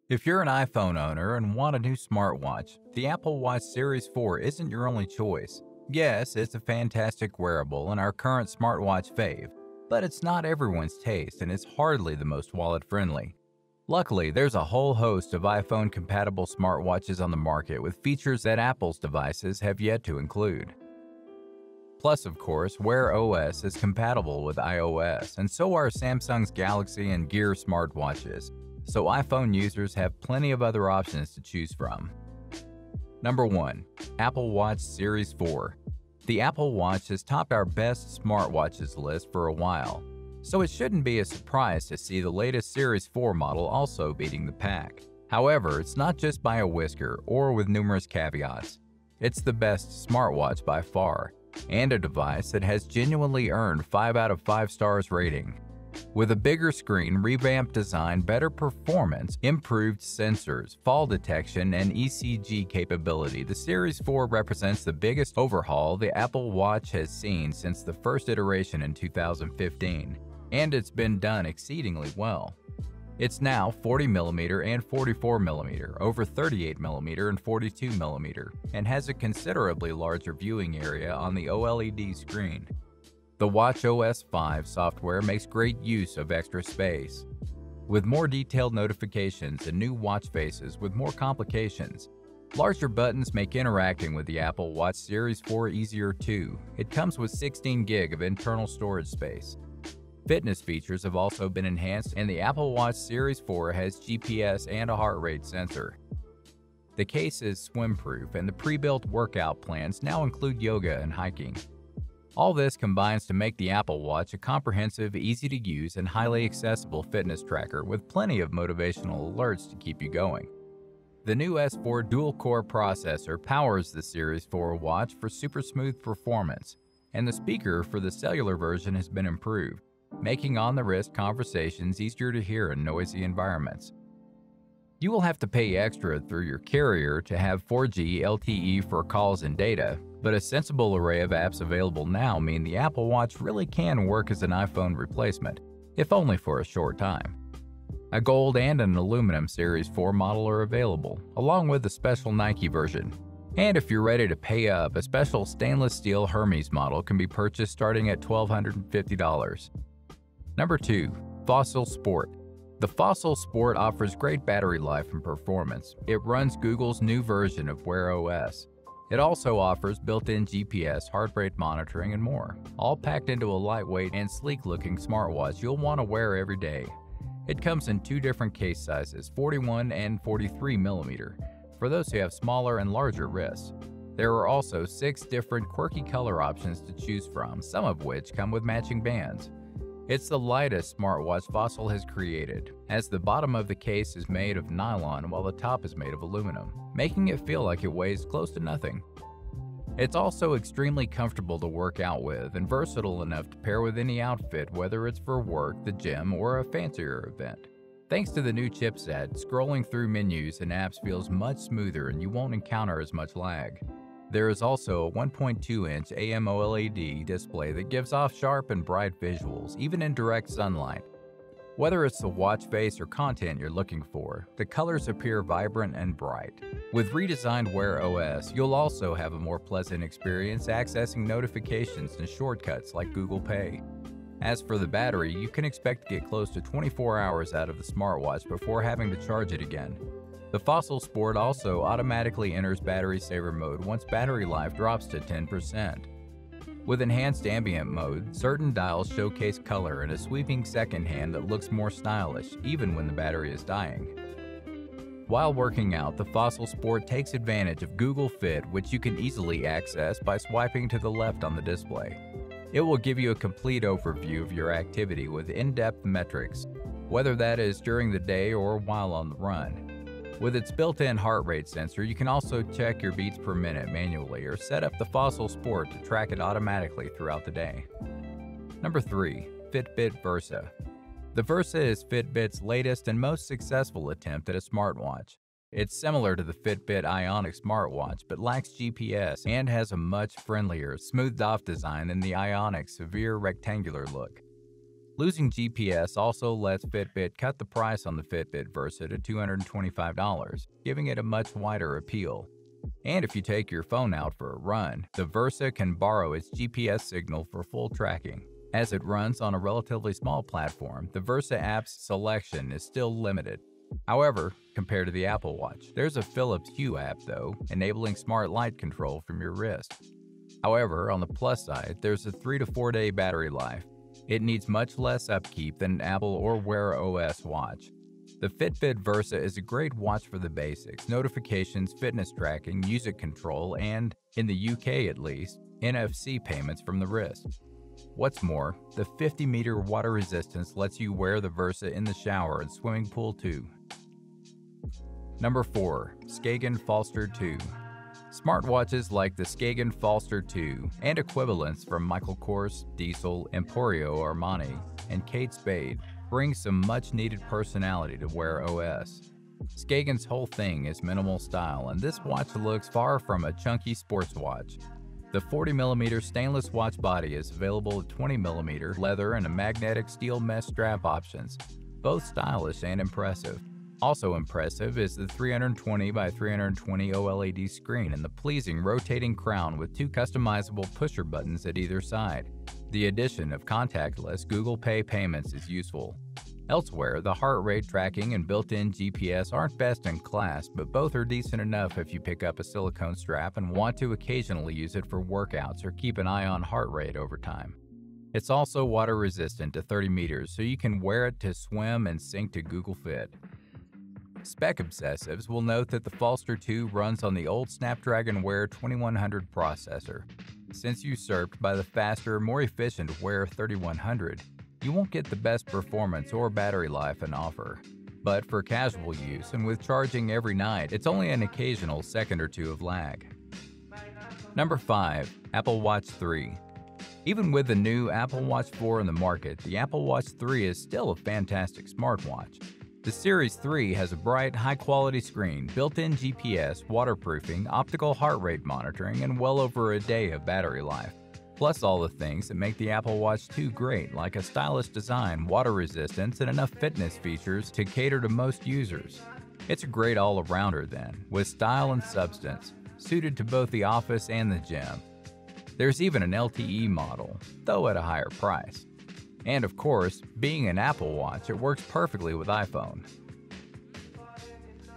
If you're an iPhone owner and want a new smartwatch, the Apple Watch Series 4 isn't your only choice. Yes, it's a fantastic wearable and our current smartwatch fave, but it's not everyone's taste and it's hardly the most wallet-friendly. Luckily, there's a whole host of iPhone-compatible smartwatches on the market with features that Apple's devices have yet to include. Plus, of course, Wear OS is compatible with iOS, and so are Samsung's Galaxy and Gear smartwatches. So iPhone users have plenty of other options to choose from. Number 1. Apple Watch Series 4. The Apple Watch has topped our best smartwatches list for a while, so it shouldn't be a surprise to see the latest Series 4 model also beating the pack. However, it's not just by a whisker or with numerous caveats. It's the best smartwatch by far, and a device that has genuinely earned 5 out of 5 stars rating. With a bigger screen, revamped design, better performance, improved sensors, fall detection, and ECG capability, the Series 4 represents the biggest overhaul the Apple Watch has seen since the first iteration in 2015, and it's been done exceedingly well. It's now 40mm and 44mm, over 38mm and 42mm, and has a considerably larger viewing area on the OLED screen. The watchOS 5 software makes great use of extra space. With more detailed notifications and new watch faces with more complications, larger buttons make interacting with the Apple Watch Series 4 easier too. It comes with 16 GB of internal storage space. Fitness features have also been enhanced, and the Apple Watch Series 4 has GPS and a heart rate sensor. The case is swim-proof, and the pre-built workout plans now include yoga and hiking. All this combines to make the Apple Watch a comprehensive, easy-to-use, and highly accessible fitness tracker with plenty of motivational alerts to keep you going. The new S4 dual-core processor powers the Series 4 watch for super smooth performance, and the speaker for the cellular version has been improved, making on-the-wrist conversations easier to hear in noisy environments. You will have to pay extra through your carrier to have 4G LTE for calls and data, but a sensible array of apps available now mean the Apple Watch really can work as an iPhone replacement, if only for a short time. A gold and an aluminum Series 4 model are available, along with a special Nike version. And if you're ready to pay up, a special stainless steel Hermes model can be purchased starting at $1,250. Number 2. Fossil Sport. The Fossil Sport offers great battery life and performance. It runs Google's new version of Wear OS. It also offers built-in GPS, heart rate monitoring, and more, all packed into a lightweight and sleek-looking smartwatch you'll want to wear every day. It comes in 2 different case sizes, 41 and 43mm, for those who have smaller and larger wrists. There are also 6 different quirky color options to choose from, some of which come with matching bands. It's the lightest smartwatch Fossil has created, as the bottom of the case is made of nylon while the top is made of aluminum, making it feel like it weighs close to nothing. It's also extremely comfortable to work out with and versatile enough to pair with any outfit, whether it's for work, the gym, or a fancier event. Thanks to the new chipset, scrolling through menus and apps feels much smoother and you won't encounter as much lag. There is also a 1.2-inch AMOLED display that gives off sharp and bright visuals, even in direct sunlight. Whether it's the watch face or content you're looking for, the colors appear vibrant and bright. With redesigned Wear OS, you'll also have a more pleasant experience accessing notifications and shortcuts like Google Pay. As for the battery, you can expect to get close to 24 hours out of the smartwatch before having to charge it again. The Fossil Sport also automatically enters battery saver mode once battery life drops to 10%. With enhanced ambient mode, certain dials showcase color and a sweeping second hand that looks more stylish, even when the battery is dying. While working out, the Fossil Sport takes advantage of Google Fit, which you can easily access by swiping to the left on the display. It will give you a complete overview of your activity with in-depth metrics, whether that is during the day or while on the run. With its built-in heart rate sensor, you can also check your beats per minute manually or set up the Fossil Sport to track it automatically throughout the day. Number 3. Fitbit Versa. The Versa is Fitbit's latest and most successful attempt at a smartwatch. It's similar to the Fitbit Ionic smartwatch but lacks GPS and has a much friendlier, smoothed-off design than the Ionic's severe rectangular look. Losing GPS also lets Fitbit cut the price on the Fitbit Versa to $225, giving it a much wider appeal. And if you take your phone out for a run, the Versa can borrow its GPS signal for full tracking. As it runs on a relatively small platform, the Versa app's selection is still limited. However, compared to the Apple Watch, there's a Philips Hue app though, enabling smart light control from your wrist. However, on the plus side, there's a 3 to 4 day battery life. It needs much less upkeep than an Apple or Wear OS watch. The Fitbit Versa is a great watch for the basics: notifications, fitness tracking, music control, and, in the UK at least, NFC payments from the wrist. What's more, the 50-meter water resistance lets you wear the Versa in the shower and swimming pool too. Number 4. Skagen Falster 2. Smartwatches like the Skagen Falster 2 and equivalents from Michael Kors, Diesel, Emporio Armani, and Kate Spade bring some much-needed personality to Wear OS. Skagen's whole thing is minimal style, and this watch looks far from a chunky sports watch. The 40mm stainless watch body is available with 20mm leather and a magnetic steel mesh strap options, both stylish and impressive. Also impressive is the 320 by 320 OLED screen and the pleasing rotating crown with 2 customizable pusher buttons at either side. The addition of contactless Google Pay payments is useful. Elsewhere, the heart rate tracking and built-in GPS aren't best in class, but both are decent enough if you pick up a silicone strap and want to occasionally use it for workouts or keep an eye on heart rate over time. It's also water resistant to 30 meters, so you can wear it to swim and sync to Google Fit. Spec obsessives will note that the Falster 2 runs on the old Snapdragon Wear 2100 processor. Since usurped by the faster, more efficient Wear 3100, you won't get the best performance or battery life in offer. But for casual use and with charging every night, it's only an occasional second or two of lag. Number 5. Apple Watch 3. Even with the new Apple Watch 4 in the market, the Apple Watch 3 is still a fantastic smartwatch. The Series 3 has a bright, high-quality screen, built-in GPS, waterproofing, optical heart rate monitoring, and well over a day of battery life. Plus all the things that make the Apple Watch 2 great, like a stylish design, water resistance, and enough fitness features to cater to most users. It's a great all-arounder then, with style and substance, suited to both the office and the gym. There's even an LTE model, though at a higher price. And of course, being an Apple Watch, it works perfectly with iPhone.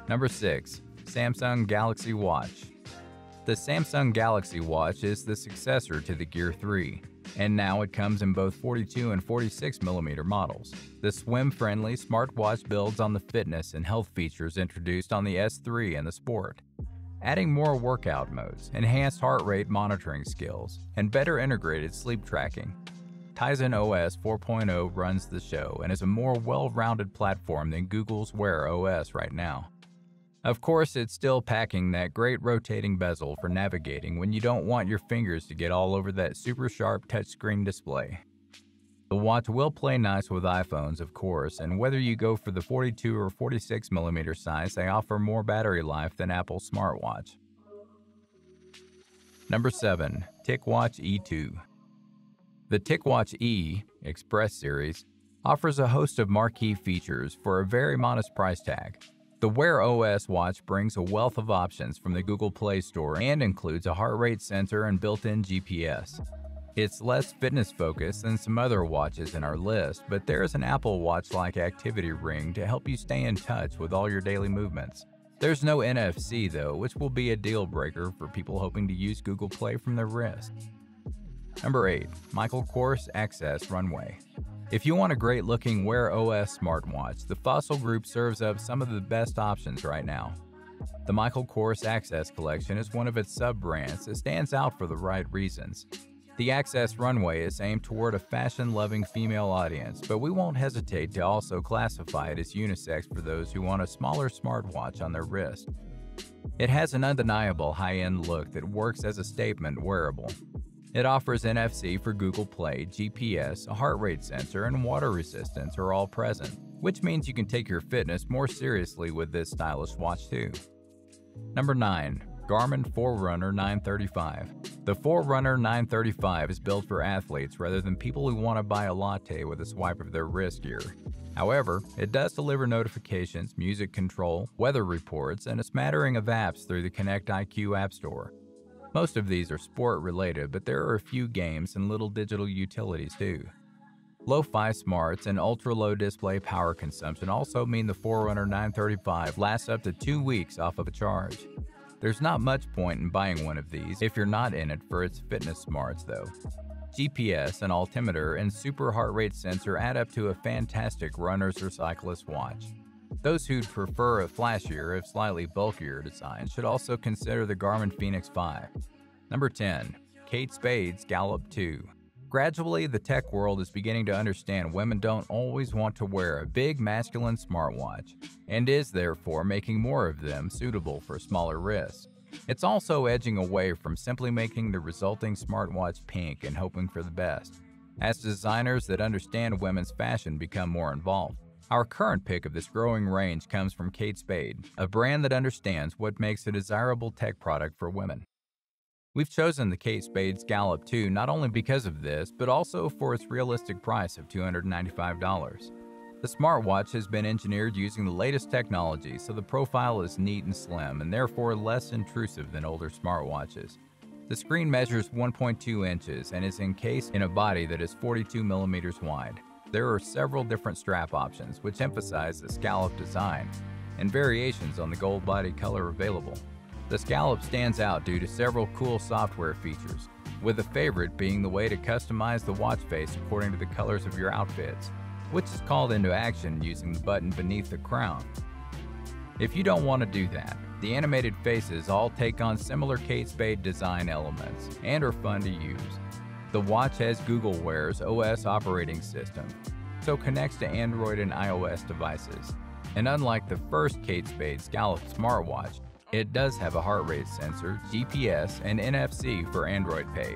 Number 6. Samsung Galaxy Watch. The Samsung Galaxy Watch is the successor to the Gear 3, and now it comes in both 42 and 46mm models. The swim-friendly smartwatch builds on the fitness and health features introduced on the S3 and the Sport, adding more workout modes, enhanced heart rate monitoring skills, and better integrated sleep tracking. Tizen OS 4.0 runs the show and is a more well-rounded platform than Google's Wear OS right now. Of course, it's still packing that great rotating bezel for navigating when you don't want your fingers to get all over that super sharp touchscreen display. The watch will play nice with iPhones, of course, and whether you go for the 42 or 46mm size, they offer more battery life than Apple's smartwatch. Number 7. TicWatch E2. The TicWatch E Express series offers a host of marquee features for a very modest price tag. The Wear OS watch brings a wealth of options from the Google Play Store and includes a heart rate sensor and built-in GPS. It's less fitness-focused than some other watches in our list, but there is an Apple Watch-like activity ring to help you stay in touch with all your daily movements. There's no NFC though, which will be a deal-breaker for people hoping to use Google Play from their wrist. Number 8. Michael Kors Access Runway. If you want a great-looking Wear OS smartwatch, the Fossil Group serves up some of the best options right now. The Michael Kors Access Collection is one of its sub-brands that stands out for the right reasons. The Access Runway is aimed toward a fashion-loving female audience, but we won't hesitate to also classify it as unisex for those who want a smaller smartwatch on their wrist. It has an undeniable high-end look that works as a statement wearable. It offers NFC for Google Play, GPS, a heart rate sensor, and water resistance are all present, which means you can take your fitness more seriously with this stylish watch too. Number 9. Garmin Forerunner 935. The Forerunner 935 is built for athletes rather than people who want to buy a latte with a swipe of their wrist gear. However, it does deliver notifications, music control, weather reports, and a smattering of apps through the Connect IQ App Store. Most of these are sport-related, but there are a few games and little digital utilities too. Lo-fi smarts and ultra-low display power consumption also mean the Forerunner 935 lasts up to 2 weeks off of a charge. There's not much point in buying one of these if you're not in it for its fitness smarts though. GPS, an altimeter, and super heart rate sensor add up to a fantastic runner's or cyclist watch. Those who'd prefer a flashier, if slightly bulkier design should also consider the Garmin Fenix 5. Number 10. Kate Spades Gallo 2. Gradually, the tech world is beginning to understand women don't always want to wear a big masculine smartwatch, and is therefore making more of them suitable for smaller wrists. It's also edging away from simply making the resulting smartwatch pink and hoping for the best, as designers that understand women's fashion become more involved. Our current pick of this growing range comes from Kate Spade, a brand that understands what makes a desirable tech product for women. We've chosen the Kate Spades Gallo 2 not only because of this, but also for its realistic price of $295. The smartwatch has been engineered using the latest technology, so the profile is neat and slim and therefore less intrusive than older smartwatches. The screen measures 1.2 inches and is encased in a body that is 42 millimeters wide. There are several different strap options which emphasize the scallop design and variations on the gold body color available. The scallop stands out due to several cool software features, with a favorite being the way to customize the watch face according to the colors of your outfits, which is called into action using the button beneath the crown. If you don't want to do that, the animated faces all take on similar Kate Spade design elements and are fun to use. The watch has Google Wear's OS operating system, so connects to Android and iOS devices. And unlike the first Kate Spade Gallo smartwatch, it does have a heart rate sensor, GPS, and NFC for Android Pay.